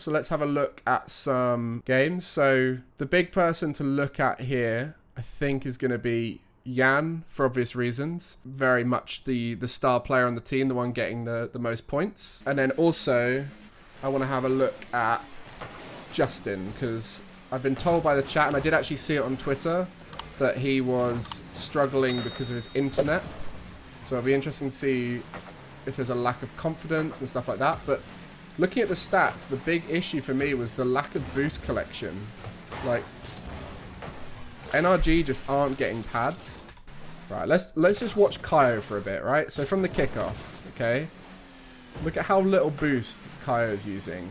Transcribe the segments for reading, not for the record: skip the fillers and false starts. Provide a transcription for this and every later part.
so let's have a look at some games. So the big person to look at here, I think, is going to be Yan, for obvious reasons. Very much the star player on the team, the one getting the most points. And then also, I want to have a look at Justin, because I've been told by the chat, and I did actually see it on Twitter, that he was struggling because of his internet. So it'll be interesting to see if there's a lack of confidence and stuff like that. But looking at the stats, the big issue for me was the lack of boost collection. Like, NRG just aren't getting pads. Right, let's just watch Kaio for a bit, right? So from the kickoff, okay? Look at how little boost Kaio's using.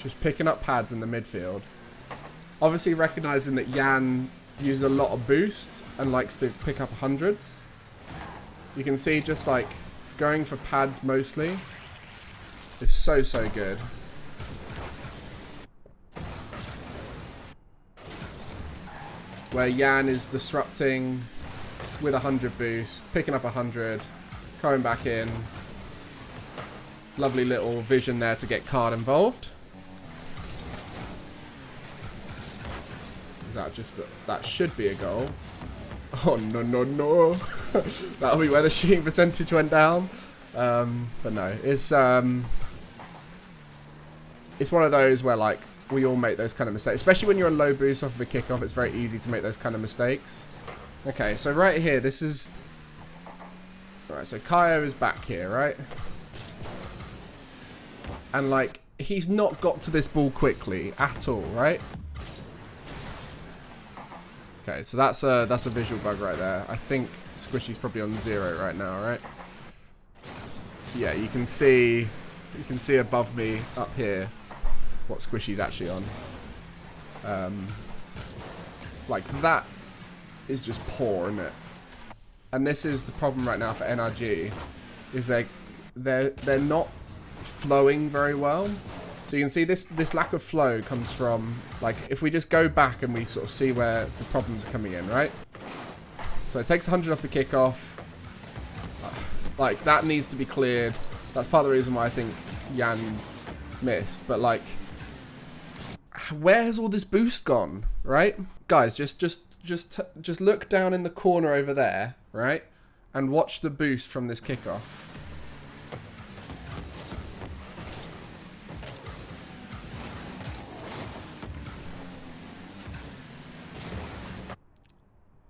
Just picking up pads in the midfield. Obviously recognizing that Yan uses a lot of boost and likes to pick up hundreds. You can see just like going for pads mostly is so good. Where Yan is disrupting with 100 boost, picking up 100, coming back in. Lovely little vision there to get card involved. Is that just that should be a goal? Oh no. That'll be where the shooting percentage went down. But no, it's one of those where like we all make those kind of mistakes, especially when you're a low boost off of a kickoff. It's very easy to make those kind of mistakes. Okay, so right here, this is right. So Kaio is back here, right? And like he's not got to this ball quickly at all, right? Okay, so that's a visual bug right there. I think Squishy's probably on 0 right now, right? Yeah, you can see above me up here what Squishy's actually on. Like that is just poor, isn't it? And this is the problem right now for NRG, is they're not flowing very well. So you can see this lack of flow comes from, like, if we just go back and we sort of see where the problems are coming in, right? So it takes 100 off the kickoff. Like, that needs to be cleared. That's part of the reason why I think Yan missed. But, like, where has all this boost gone, right? Guys, just look down in the corner over there, right? And watch the boost from this kickoff.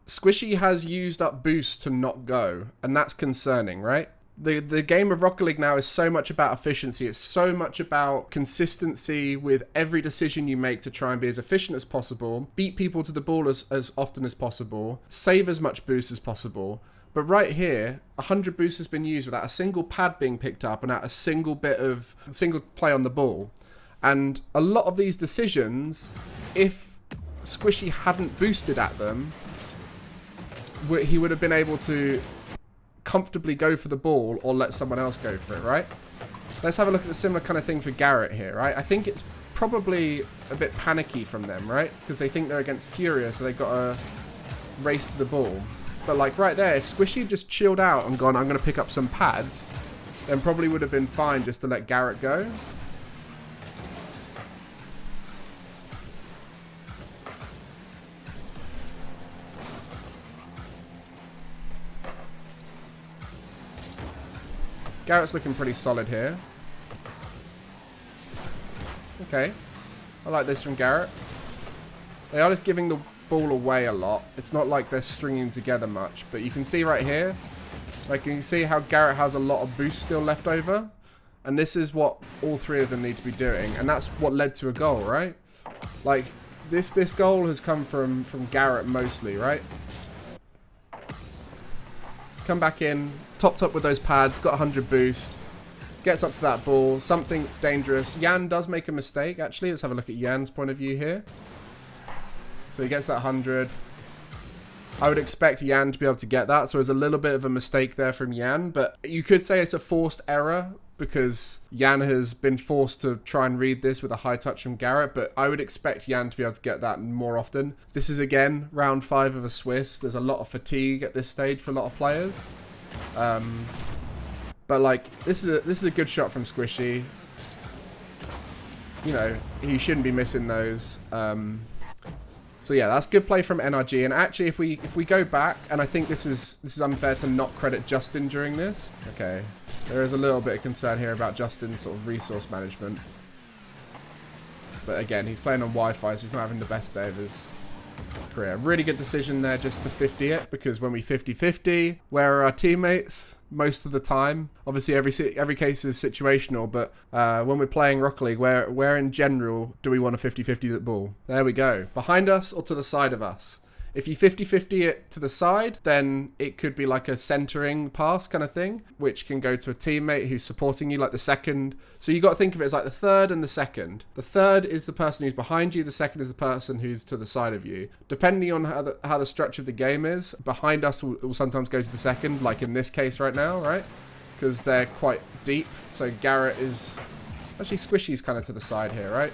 Squishy has used up boost to not go, and that's concerning, right? The game of Rocket League now is so much about efficiency. It's so much about consistency with every decision you make to try and be as efficient as possible, beat people to the ball as often as possible, save as much boost as possible. But right here, 100 boost has been used without a single pad being picked up and without a single play on the ball. And a lot of these decisions, if Squishy hadn't boosted at them, he would have been able to comfortably go for the ball or let someone else go for it, right? Let's have a look at the similar kind of thing for Garrett here, right? I think it's probably a bit panicky from them, right? Because they think they're against Furia, so they've got to race to the ball. But like right there, if Squishy just chilled out and gone, I'm going to pick up some pads, then probably would have been fine just to let Garrett go. Garrett's looking pretty solid here. Okay. I like this from Garrett. They are just giving the ball away a lot. It's not like they're stringing together much. But you can see right here, like you can see how Garrett has a lot of boost still left over. And this is what all three of them need to be doing. And that's what led to a goal, right? Like, this goal has come from Garrett mostly, right? Come back in, topped up with those pads, got 100 boost, gets up to that ball, something dangerous. Yan does make a mistake, actually. Let's have a look at Yan's point of view here. So he gets that 100. I would expect Yan to be able to get that, so there's a little bit of a mistake there from Yan, but you could say it's a forced error because Yan has been forced to try and read this with a high touch from Garrett, but I would expect Yan to be able to get that more often. This is, again, round 5 of a Swiss. There's a lot of fatigue at this stage for a lot of players. But, like, this is a good shot from Squishy. you know, he shouldn't be missing those. So yeah, that's good play from NRG. And actually, if we go back, and I think this is unfair to not credit Justin during this. Okay, there is a little bit of concern here about Justin's sort of resource management. But again, he's playing on Wi-Fi, so he's not having the best day of his career. Really good decision there just to 50 it, because when we 50-50, where are our teammates? Most of the time. Obviously, every case is situational, but when we're playing Rocket League, where in general do we want to 50-50 the ball? There we go. Behind us or to the side of us? If you 50-50 it to the side, then it could be like a centering pass kind of thing, which can go to a teammate who's supporting you, like the second. So you got to think of it as like the third and the second. The third is the person who's behind you. The second is the person who's to the side of you. Depending on how the structure of the game is, behind us will sometimes go to the second, like in this case right now, right? Because they're quite deep. So Garrett is... Actually, Squishy's kind of to the side here, right?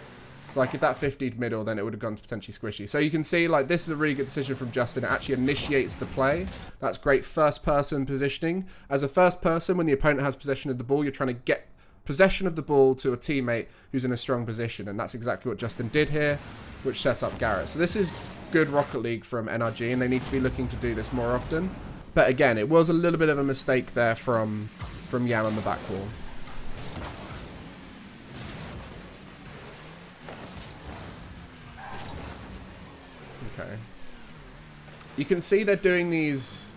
So like if that 50'd middle, then it would have gone to potentially Squishy. So you can see like this is a really good decision from Justin. It actually initiates the play. That's great first person positioning. As a first person, when the opponent has possession of the ball, you're trying to get possession of the ball to a teammate who's in a strong position. And that's exactly what Justin did here, which sets up Garrett. So this is good Rocket League from NRG, and they need to be looking to do this more often. But again, it was a little bit of a mistake there from Yan on the back wall. Okay. You can see they're doing these,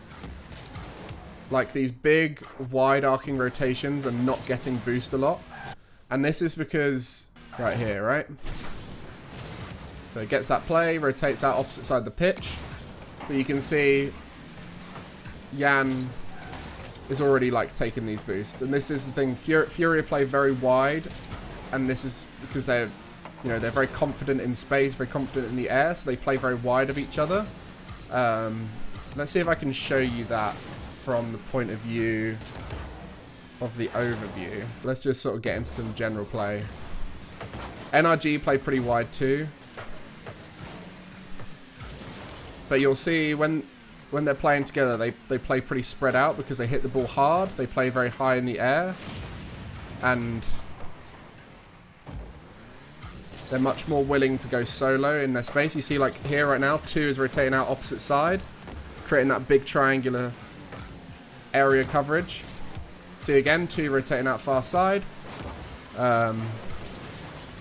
like these big, wide arcing rotations and not getting boost a lot. And this is because, right here, right? So it gets that play, rotates out opposite side of the pitch. But you can see Yan is already like taking these boosts. And this is the thing, Furia play very wide. And this is because they're, you know, they're very confident in space, very confident in the air, so they play very wide of each other. Let's see if I can show you that from the point of view of the overview. Let's just sort of get into some general play. NRG play pretty wide too. But you'll see when they're playing together, they play pretty spread out because they hit the ball hard. They play very high in the air. And they're much more willing to go solo in their space. You see like here right now, 2 is rotating out opposite side, creating that big triangular area coverage. See again, 2 rotating out far side. And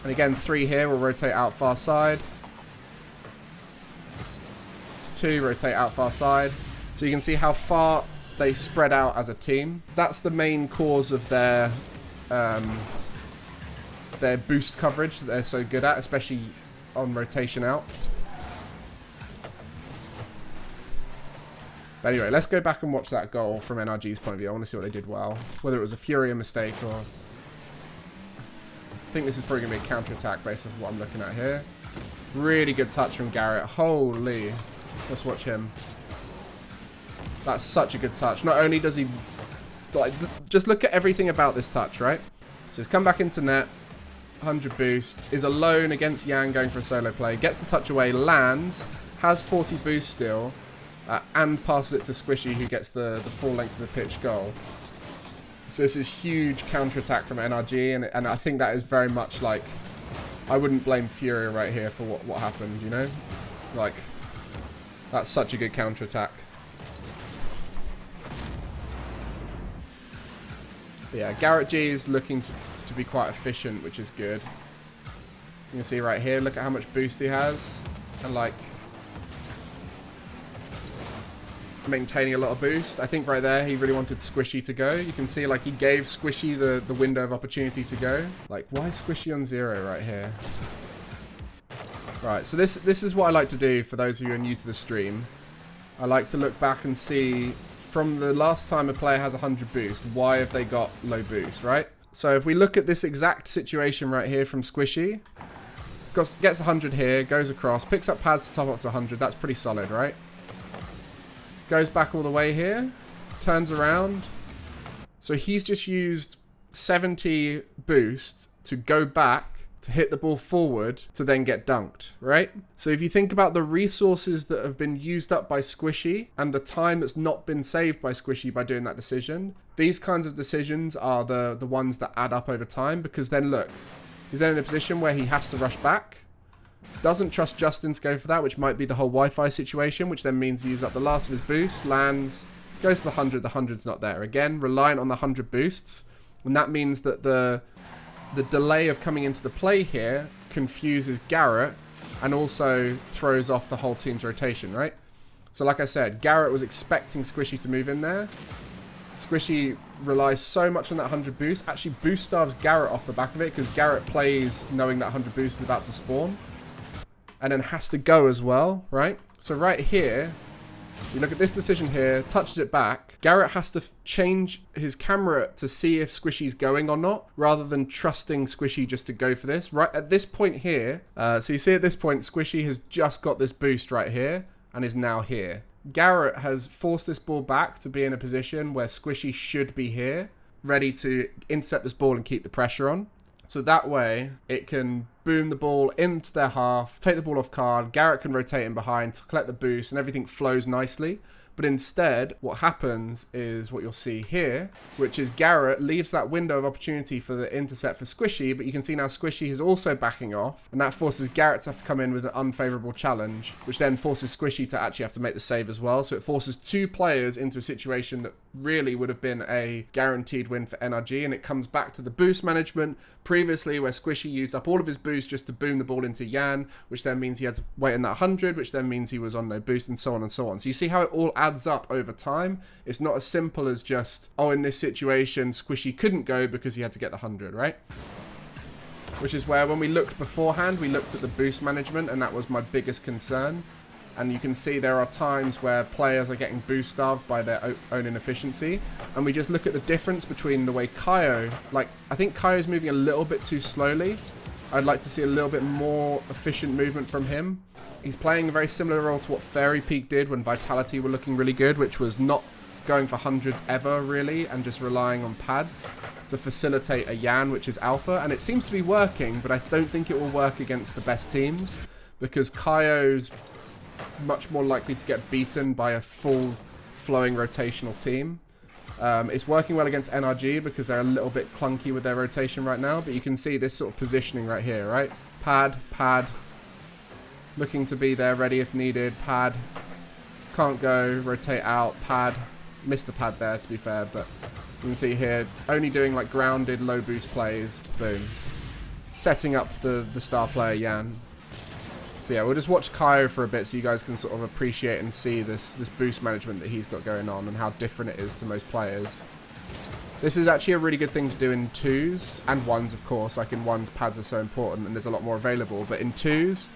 again, 3 here will rotate out far side. 2 rotate out far side. So you can see how far they spread out as a team. That's the main cause of their boost coverage that they're so good at, especially on rotation out. But anyway, let's go back and watch that goal from NRG's point of view. I want to see what they did well. Whether it was a Furia mistake or... I think this is probably going to be a counter-attack based on what I'm looking at here. Really good touch from Garrett. Holy. Let's watch him. That's such a good touch. Not only does he... like, just look at everything about this touch, right? So he's come back into net. 100 boost, is alone against Yan going for a solo play, gets the touch away, lands, has 40 boost still, and passes it to Squishy, who gets the full length of the pitch goal. So this is huge counter-attack from NRG, and I think that is very much like, I wouldn't blame Furia right here for what happened, you know? Like, that's such a good counter-attack. But yeah, Garrett G is looking to be quite efficient, which is good. You can see right here, look at how much boost he has, and like maintaining a lot of boost. I think right there he really wanted Squishy to go. You can see like he gave Squishy the window of opportunity to go. Like, why is Squishy on 0 right here? Right, so this is what I like to do for those of you who are new to the stream. I like to look back and see from the last time a player has 100 boost, why have they got low boost, right? So if we look at this exact situation right here from Squishy, gets 100 here, goes across, picks up pads to top up to 100. That's pretty solid, right? Goes back all the way here, turns around. So he's just used 70 boost to go back to hit the ball forward to then get dunked, right? So if you think about the resources that have been used up by Squishy and the time that's not been saved by Squishy by doing that decision, these kinds of decisions are the ones that add up over time, because then look, He's then in a position where he has to rush back. Doesn't trust Justin to go for that, which might be the whole Wi-Fi situation, which then means he uses up the last of his boost, lands, goes to the 100, the 100's not there. Again, reliant on the 100 boosts, and that means that the delay of coming into the play here confuses Garrett and also throws off the whole team's rotation, right? So like I said, Garrett was expecting Squishy to move in there. Squishy relies so much on that 100 boost, actually boost starves Garrett off the back of it, because Garrett plays knowing that 100 boost is about to spawn. And then has to go as well, right? So right here, you look at this decision here, touches it back. Garrett has to change his camera to see if Squishy's going or not, rather than trusting Squishy just to go for this. Right at this point here, so you see at this point, Squishy has just got this boost right here and is now here. Garrett has forced this ball back to be in a position where Squishy should be here, ready to intercept this ball and keep the pressure on. So that way, it can boom the ball into their half, take the ball off card, Garrett can rotate in behind to collect the boost, and everything flows nicely. But instead, what happens is what you'll see here, which is Garrett leaves that window of opportunity for the intercept for Squishy, but you can see now Squishy is also backing off, and that forces Garrett to have to come in with an unfavorable challenge, which then forces Squishy to actually have to make the save as well. So it forces two players into a situation that really would have been a guaranteed win for NRG, and it comes back to the boost management previously where Squishy used up all of his boost just to boom the ball into Yan, which then means he had to wait in that 100, which then means he was on no boost, and so on and so on. So you see how it all adds up over time. It's not as simple as just, oh, in this situation Squishy couldn't go because he had to get the 100, right? Which is where when we looked beforehand, we looked at the boost management, and that was my biggest concern. And you can see there are times where players are getting boost starved by their own inefficiency. And we just look at the difference between the way Kaio, like, I think Kaio's moving a little bit too slowly. I'd like to see a little bit more efficient movement from him. He's playing a very similar role to what Fairy Peak did when Vitality were looking really good, which was not going for hundreds ever, really, and just relying on pads to facilitate a Yan, which is alpha. And it seems to be working, but I don't think it will work against the best teams, because Kaio's much more likely to get beaten by a full flowing rotational team. It's working well against NRG because they're a little bit clunky with their rotation right now, but you can see this sort of positioning right here, right? Pad, pad, looking to be there, ready if needed, pad, can't go, rotate out, pad, missed the pad there to be fair, but you can see here, only doing like grounded low boost plays, boom. Setting up the star player Yan. So yeah, we'll just watch Kaio for a bit so you guys can sort of appreciate and see this boost management that he's got going on and how different it is to most players. This is actually a really good thing to do in 2s and 1s, of course. Like in 1s, pads are so important and there's a lot more available. But in 2s,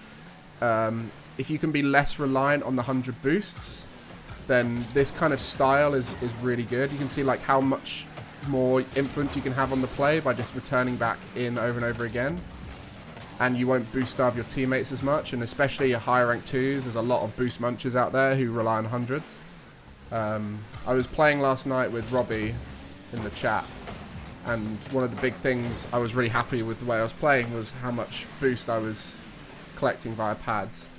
if you can be less reliant on the 100 boosts, then this kind of style is really good. You can see like how much more influence you can have on the play by just returning back in over and over again. And you won't boost starve your teammates as much, and especially your higher rank 2s, there's a lot of boost munchers out there who rely on 100s. I was playing last night with Robbie in the chat, and one of the big things I was really happy with the way I was playing was how much boost I was collecting via pads.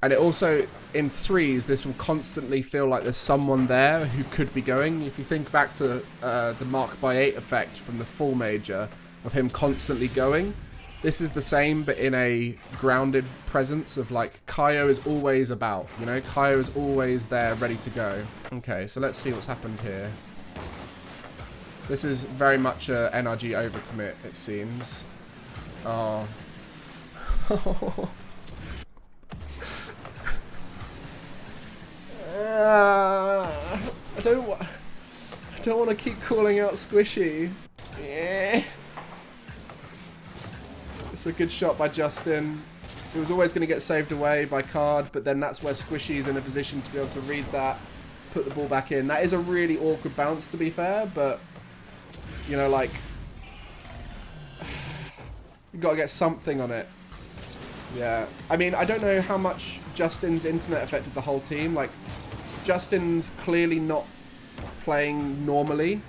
And it also, in 3s, this will constantly feel like there's someone there who could be going. If you think back to the Mark by 8 effect from the full major, of him constantly going, this is the same, but in a grounded presence of like, Kaio is always about, you know? Kaio is always there, ready to go. Okay, so let's see what's happened here. This is very much a NRG overcommit, it seems. Oh. I don't want to keep calling out Squishy. Yeah. It's a good shot by Justin. It was always going to get saved away by card, but then that's where Squishy's in a position to be able to read that, put the ball back in. That is a really awkward bounce, to be fair, but, you know, like, you've got to get something on it. Yeah. I mean, I don't know how much Justin's internet affected the whole team. Like, Justin's clearly not playing normally.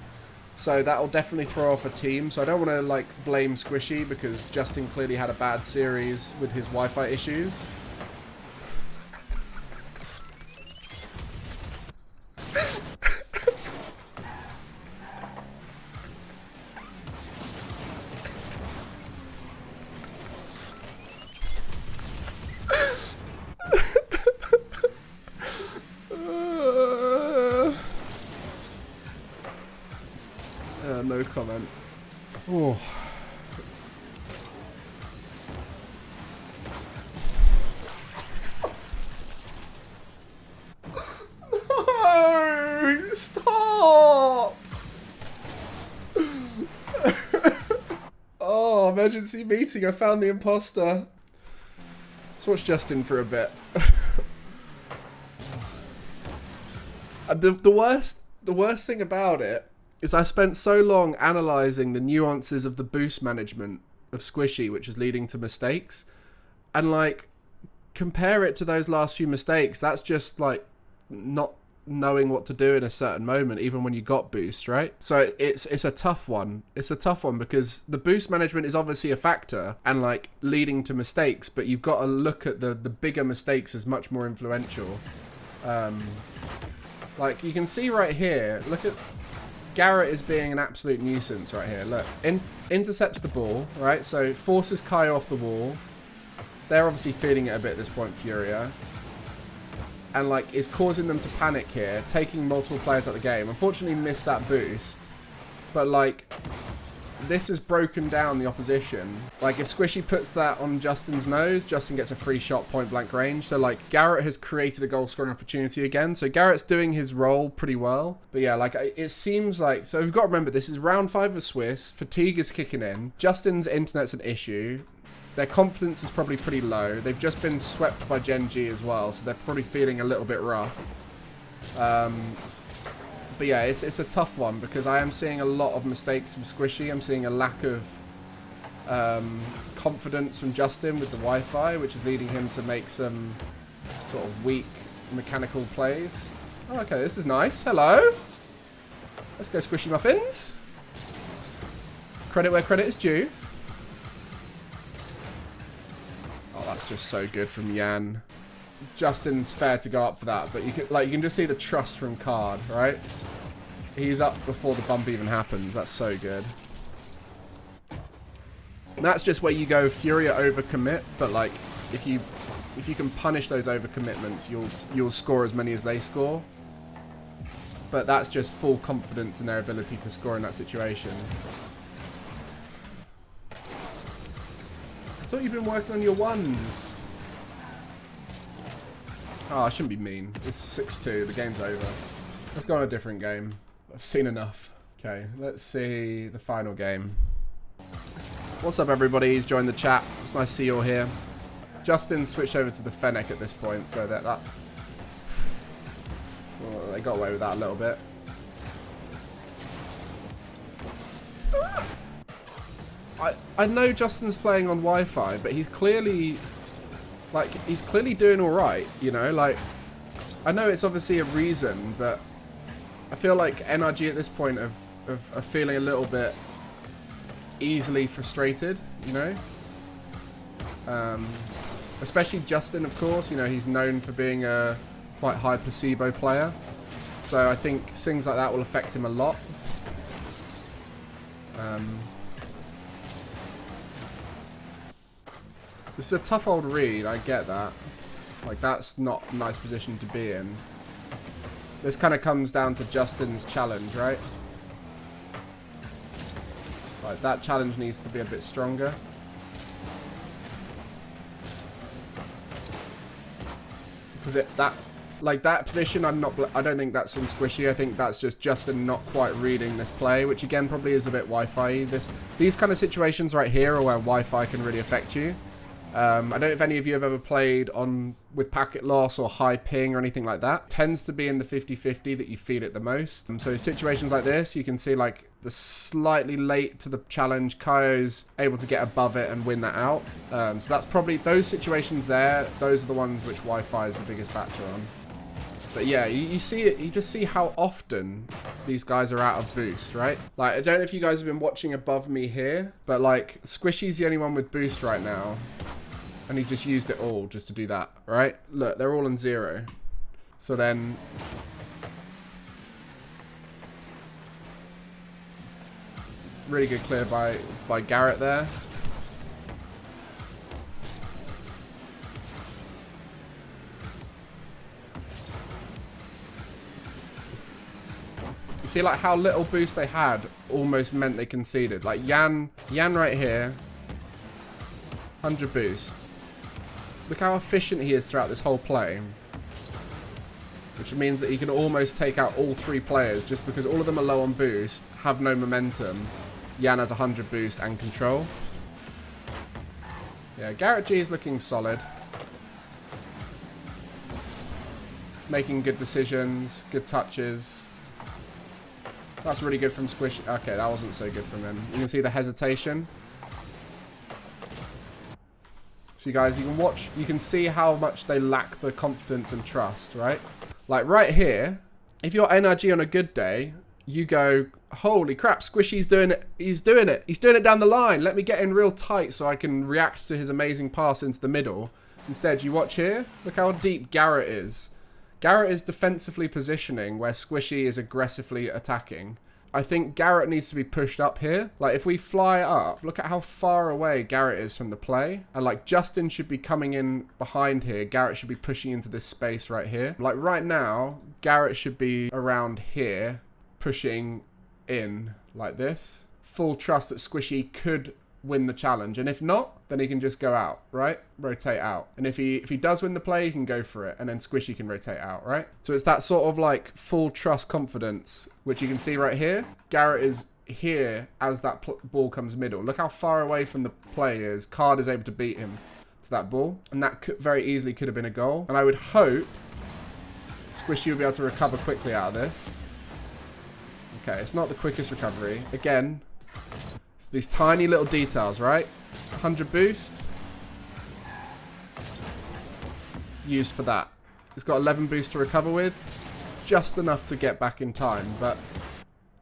So that'll definitely throw off a team. So I don't want to like blame Squishy because Justin clearly had a bad series with his Wi-Fi issues. comment. Oh. No! Stop! Oh, emergency meeting. I found the imposter. Let's watch Justin for a bit. The worst thing about it is I spent so long analysing the nuances of the boost management of Squishy, which is leading to mistakes. And, like, compare it to those last few mistakes. That's just, like, not knowing what to do in a certain moment, even when you got boost, right? So it's a tough one. It's a tough one because the boost management is obviously a factor and, like, leading to mistakes, but you've got to look at the bigger mistakes as much more influential. Like, you can see right here, look at Garrett is being an absolute nuisance right here. Look, intercepts the ball, right? So forces Kaio off the wall. They're obviously feeling it a bit at this point, Furia. And, like, is causing them to panic here, taking multiple players out of the game. Unfortunately, missed that boost. But, like, this has broken down the opposition. Like, if Squishy puts that on Justin's nose, Justin gets a free shot point blank range. So, like, Garrett has created a goal scoring opportunity again. So Garrett's doing his role pretty well. But yeah, like, it seems like, so we've got to remember, this is round 5 of Swiss. Fatigue is kicking in. Justin's internet's an issue. Their confidence is probably pretty low. They've just been swept by Gen G as well. So they're probably feeling a little bit rough. But yeah, it's a tough one because I am seeing a lot of mistakes from Squishy. I'm seeing a lack of confidence from Justin with the Wi-Fi, which is leading him to make some sort of weak mechanical plays. Oh, okay, this is nice. Hello. Let's go Squishy Muffins. Credit where credit is due. Oh, that's just so good from Yan. Justin's fair to go up for that, but you can just see the trust from Card, right? He's up before the bump even happens. That's so good. And that's just where you go Furia overcommit, but like if you can punish those overcommitments, you'll score as many as they score. But that's just full confidence in their ability to score in that situation. I thought you'd been working on your ones. Oh, I shouldn't be mean. It's 6-2. The game's over. Let's go on a different game. I've seen enough. Okay, let's see the final game. What's up, everybody? He's joined the chat. It's nice to see you all here. Justin switched over to the Fennec at this point, so that well, they got away with that a little bit. I know Justin's playing on Wi-Fi, but he's clearly... like, he's clearly doing all right, you know? Like, I know it's obviously a reason, but I feel like NRG at this point are feeling a little bit easily frustrated, you know? Especially Justin, of course. You know, he's known for being a quite high placebo player. So I think things like that will affect him a lot. This is a tough old read, I get that. Like, that's not a nice position to be in. This kind of comes down to Justin's challenge, right? Like, that challenge needs to be a bit stronger. Because that position, I don't think that's in Squishy. I think that's just Justin not quite reading this play, which again probably is a bit Wi-Fi. These kind of situations right here are where Wi-Fi can really affect you. I don't know if any of you have ever played with packet loss or high ping or anything like that. It tends to be in the 50-50 that you feel it the most. So situations like this, you can see like the slightly late to the challenge, Kaio's able to get above it and win that out. So that's probably those situations there. Those are the ones which Wi-Fi is the biggest factor on. But yeah, you see it. You just see how often these guys are out of boost, right? Like, I don't know if you guys have been watching above me here, but like Squishy's the only one with boost right now. And he's just used it all just to do that, right? Look, they're all on 0. So then... really good clear by Garrett there. You see like how little boost they had almost meant they conceded. Like Yan right here, 100 boost. Look how efficient he is throughout this whole play. Which means that he can almost take out all 3 players just because all of them are low on boost, have no momentum. Yan has 100 boost and control. Yeah, Garrett G is looking solid. Making good decisions, good touches. That's really good from Squish. Okay, that wasn't so good from him. You can see the hesitation. So you guys, you can watch, you can see how much they lack the confidence and trust, right? Like right here, if you're NRG on a good day, you go, holy crap, Squishy's doing it. He's doing it. He's doing it down the line. Let me get in real tight so I can react to his amazing pass into the middle. Instead, you watch here. Look how deep Garrett is. Garrett is defensively positioning where Squishy is aggressively attacking. I think Garrett needs to be pushed up here. Like if we fly up, look at how far away Garrett is from the play. And like Justin should be coming in behind here. Garrett should be pushing into this space right here. Like right now, Garrett should be around here, pushing in like this. Full trust that Squishy could win the challenge, and if not, then he can just go out, right? Rotate out. And if he does win the play, he can go for it, and then Squishy can rotate out, right? So it's that sort of like full trust confidence, which you can see right here. Garrett is here as that ball comes middle. Look how far away from the play is. Card is able to beat him to that ball, and that very easily could have been a goal. And I would hope Squishy will be able to recover quickly out of this. Okay, it's not the quickest recovery. Again, it's these tiny little details, right? 100 boost. Used for that. It's got 11 boost to recover with. Just enough to get back in time. But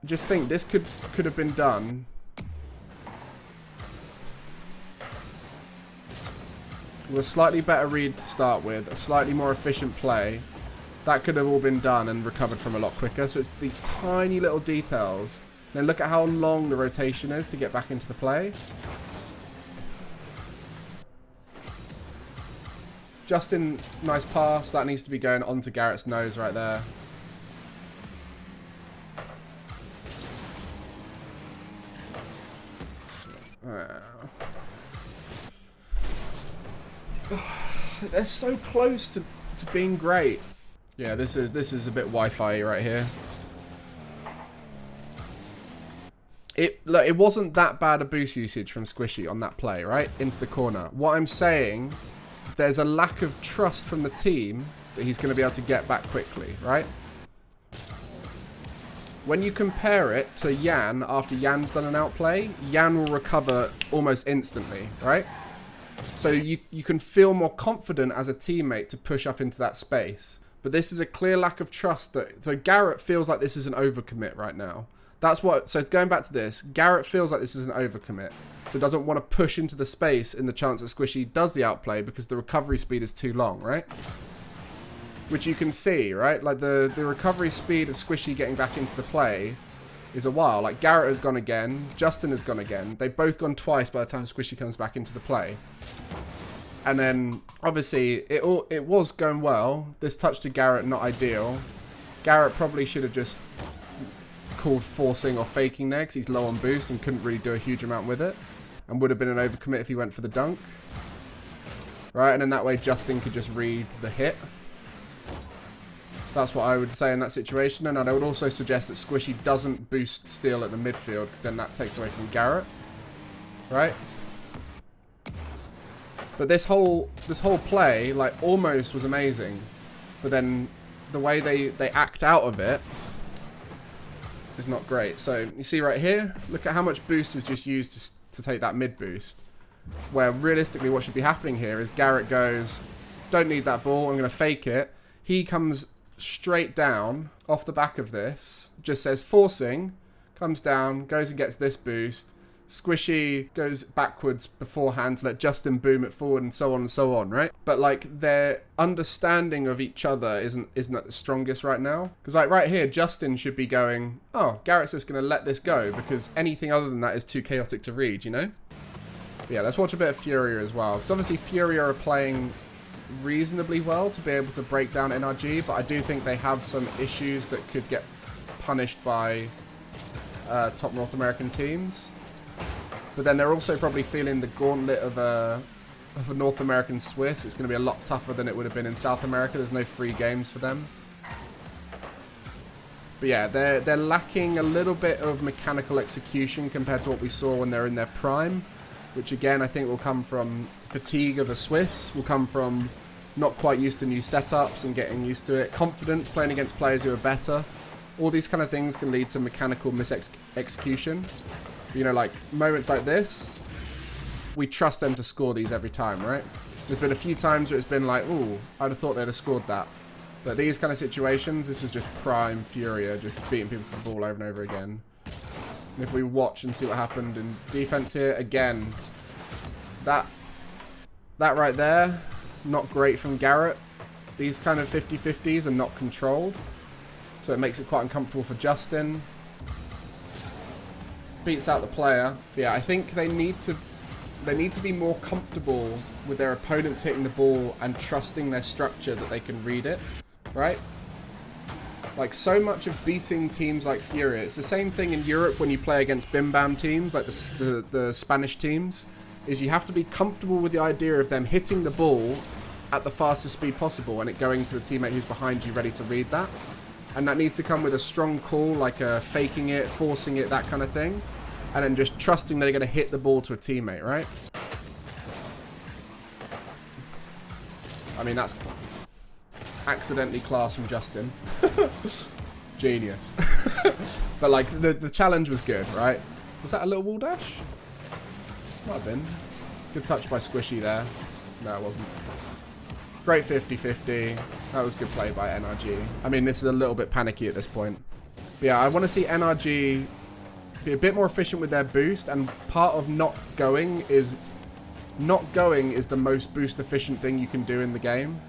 I just think this could have been done with a slightly better read to start with. A slightly more efficient play. That could have all been done and recovered from a lot quicker. So it's these tiny little details. Then look at how long the rotation is to get back into the play. Justin, nice pass. That needs to be going onto Garrett's nose right there. They're so close to being great. Yeah, this is a bit Wi-Fi right here. It wasn't that bad a boost usage from Squishy on that play, right? Into the corner. What I'm saying, there's a lack of trust from the team that he's going to be able to get back quickly, right? When you compare it to Yan, after Yan's done an outplay, Yan will recover almost instantly, right? So you can feel more confident as a teammate to push up into that space. But this is a clear lack of trust. So Garrett feels like this is an overcommit right now. That's what, so going back to this, Garrett feels like this is an overcommit. So doesn't want to push into the space in the chance that Squishy does the outplay because the recovery speed is too long, right? Which you can see, right? Like the recovery speed of Squishy getting back into the play is a while. Like Garrett has gone again, Justin has gone again. They've both gone twice by the time Squishy comes back into the play. And then obviously it was going well. This touch to Garrett, not ideal. Garrett probably should have just called forcing or faking there because he's low on boost and couldn't really do a huge amount with it, and would have been an overcommit if he went for the dunk, right? And then that way Justin could just read the hit. That's what I would say in that situation. And I would also suggest that Squishy doesn't boost steal at the midfield because then that takes away from Garrett, right? But this whole play like almost was amazing, but then the way they act out of it is not great. So you see right here, look at how much boost is just used to take that mid boost. Where realistically what should be happening here is Garrett goes, don't need that ball, I'm going to fake it. He comes straight down off the back of this, just says forcing, comes down, goes and gets this boost. Squishy goes backwards beforehand to let Justin boom it forward and so on, right? But like their understanding of each other isn't at the strongest right now. Because like right here, Justin should be going, oh, Garrett's just going to let this go because anything other than that is too chaotic to read, you know? But yeah, let's watch a bit of Furia as well. Because obviously Furia are playing reasonably well to be able to break down NRG, but I do think they have some issues that could get punished by top North American teams. But then they're also probably feeling the gauntlet of a North American Swiss. It's going to be a lot tougher than it would have been in South America. There's no free games for them. But yeah, they're lacking a little bit of mechanical execution compared to what we saw when they're in their prime, which again I think will come from fatigue of a Swiss, will come from not quite used to new setups and getting used to it, confidence playing against players who are better. All these kind of things can lead to mechanical mis-execution. You know, like moments like this, we trust them to score these every time, right? There's been a few times where it's been like, ooh, I'd have thought they'd have scored that. But these kind of situations, this is just prime Furia, just beating people to the ball over and over again. And if we watch and see what happened in defense here, again, that right there, not great from Garrett. These kind of 50-50s are not controlled, so it makes it quite uncomfortable for Justin. Beats out the player. Yeah, I think they need to be more comfortable with their opponents hitting the ball and trusting their structure that they can read it, right? Like, so much of beating teams like Furia, it's the same thing in Europe when you play against Bim Bam teams, like the Spanish teams, is you have to be comfortable with the idea of them hitting the ball at the fastest speed possible and it going to the teammate who's behind you ready to read that. And that needs to come with a strong call, like faking it, forcing it, that kind of thing. And then just trusting they're going to hit the ball to a teammate, right? I mean, that's accidentally class from Justin. Genius. But like, the challenge was good, right? Was that a little wall dash? Might have been. Good touch by Squishy there. No, it wasn't. Great 50-50. That was good play by NRG. I mean, this is a little bit panicky at this point. But yeah, I want to see NRG be a bit more efficient with their boost, and part of not going is the most boost efficient thing you can do in the game.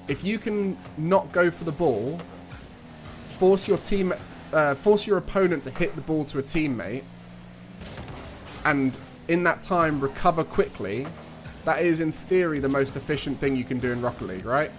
If you can not go for the ball, force your opponent to hit the ball to a teammate, and in that time recover quickly, that is in theory the most efficient thing you can do in Rocket League, right?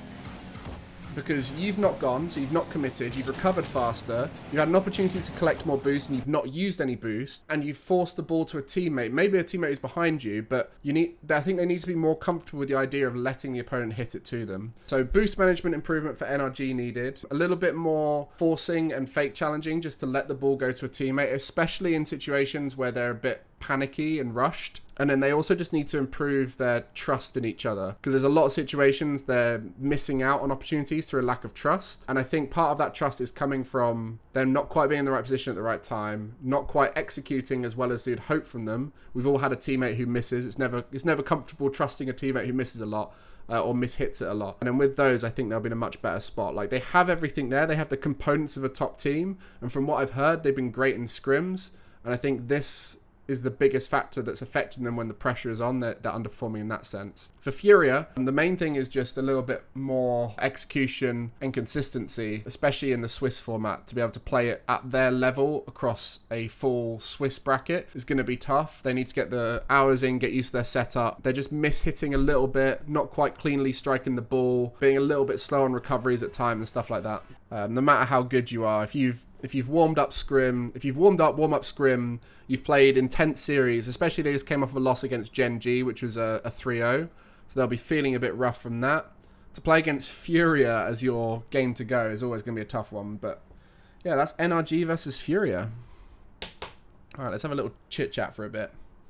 Because you've not gone, so you've not committed, you've recovered faster, you've had an opportunity to collect more boost and you've not used any boost, and you've forced the ball to a teammate. Maybe a teammate is behind you, but I think they need to be more comfortable with the idea of letting the opponent hit it to them. So boost management improvement for NRG needed. A little bit more forcing and fake challenging just to let the ball go to a teammate, especially in situations where they're a bit panicky and rushed. And then they also just need to improve their trust in each other, because there's a lot of situations they're missing out on opportunities through a lack of trust. And I think part of that trust is coming from them not quite being in the right position at the right time, not quite executing as well as you'd hope from them. We've all had a teammate who misses. It's never comfortable trusting a teammate who misses a lot. Or mishits it a lot. And then with those, I think they'll be in a much better spot. Like, they have everything there. They have the components of a top team. And from what I've heard, they've been great in scrims. And I think this is the biggest factor that's affecting them when the pressure is on. They're underperforming in that sense. For Furia, the main thing is just a little bit more execution and consistency, especially in the Swiss format. To be able to play it at their level across a full Swiss bracket is going to be tough. They need to get the hours in, get used to their setup. They're just mishitting a little bit, not quite cleanly striking the ball, being a little bit slow on recoveries at times and stuff like that. No matter how good you are, if you've warmed up scrim, warm up scrim, you've played intense series, especially they just came off a loss against Gen G, which was a 3-0. So they'll be feeling a bit rough from that. To play against Furia as your game to go is always going to be a tough one. But yeah, that's NRG versus Furia. All right, let's have a little chit chat for a bit.